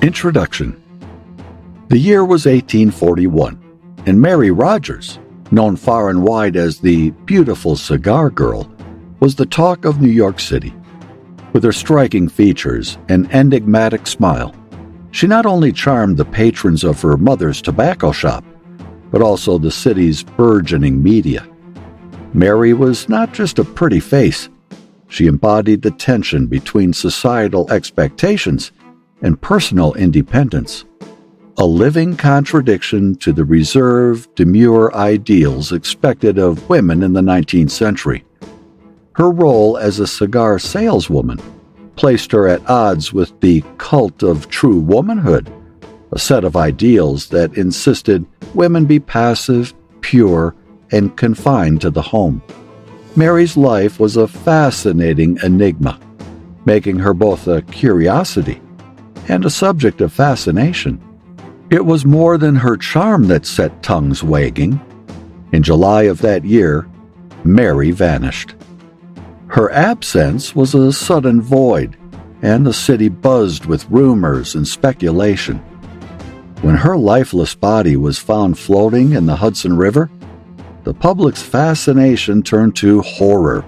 Introduction. The year was 1841, and Mary Rogers, known far and wide as the beautiful cigar girl, was the talk of New York City. With her striking features and enigmatic smile, she not only charmed the patrons of her mother's tobacco shop, but also the city's burgeoning media. Mary was not just a pretty face. She embodied the tension between societal expectations and personal independence, a living contradiction to the reserved, demure ideals expected of women in the 19th century. Her role as a cigar saleswoman placed her at odds with the cult of true womanhood, a set of ideals that insisted women be passive, pure, and confined to the home. Mary's life was a fascinating enigma, making her both a curiosity and a subject of fascination. It was more than her charm that set tongues wagging. In July of that year, Mary vanished. Her absence was a sudden void, and the city buzzed with rumors and speculation. When her lifeless body was found floating in the Hudson River, the public's fascination turned to horror.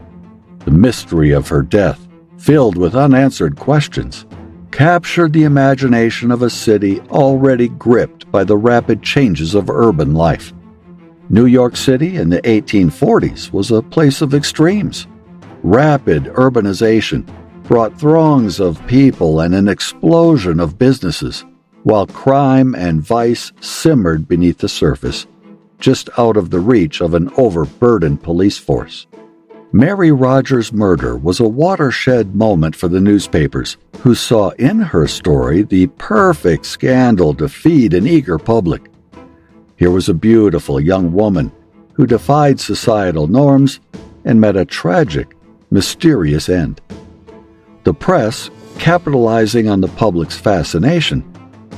The mystery of her death, filled with unanswered questions, captured the imagination of a city already gripped by the rapid changes of urban life. New York City in the 1840s was a place of extremes. Rapid urbanization brought throngs of people and an explosion of businesses, while crime and vice simmered beneath the surface, just out of the reach of an overburdened police force. Mary Rogers' murder was a watershed moment for the newspapers, who saw in her story the perfect scandal to feed an eager public. Here was a beautiful young woman who defied societal norms and met a tragic, mysterious end. The press, capitalizing on the public's fascination,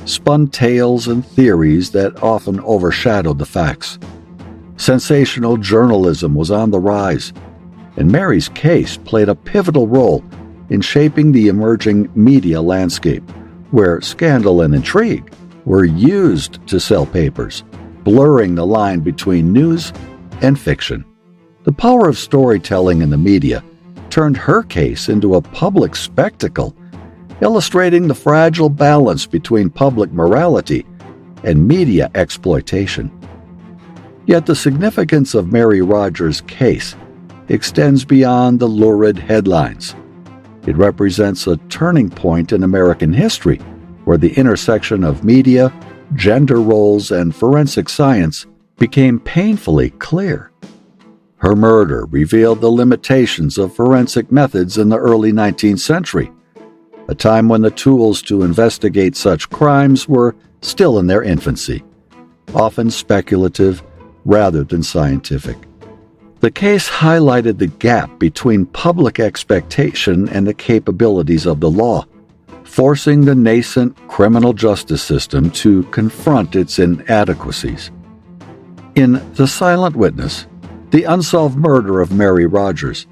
spun tales and theories that often overshadowed the facts. Sensational journalism was on the rise, and Mary's case played a pivotal role in shaping the emerging media landscape, where scandal and intrigue were used to sell papers, blurring the line between news and fiction. The power of storytelling in the media turned her case into a public spectacle, illustrating the fragile balance between public morality and media exploitation. Yet the significance of Mary Rogers' case extends beyond the lurid headlines. It represents a turning point in American history where the intersection of media, gender roles, and forensic science became painfully clear. Her murder revealed the limitations of forensic methods in the early 19th century, a time when the tools to investigate such crimes were still in their infancy, often speculative rather than scientific. The case highlighted the gap between public expectation and the capabilities of the law, forcing the nascent criminal justice system to confront its inadequacies. In The Silent Witness, The Unsolved Murder of Mary Rogers,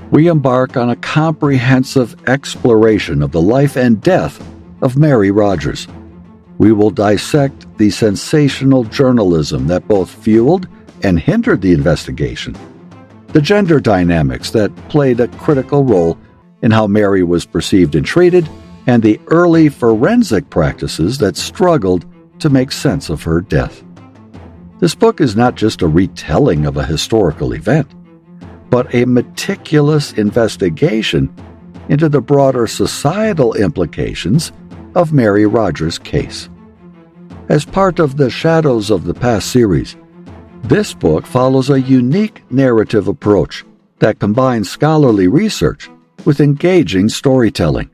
we embark on a comprehensive exploration of the life and death of Mary Rogers. We will dissect the sensational journalism that both fueled and hindered the investigation, the gender dynamics that played a critical role in how Mary was perceived and treated, and the early forensic practices that struggled to make sense of her death. This book is not just a retelling of a historical event, but a meticulous investigation into the broader societal implications of Mary Rogers' case. As part of the Shadows of the Past series, this book follows a unique narrative approach that combines scholarly research with engaging storytelling.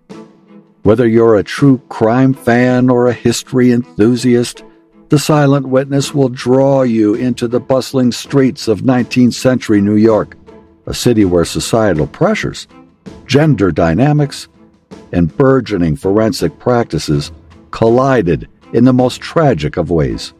Whether you're a true crime fan or a history enthusiast, The Silent Witness will draw you into the bustling streets of 19th century New York, a city where societal pressures, gender dynamics, and burgeoning forensic practices collided in the most tragic of ways.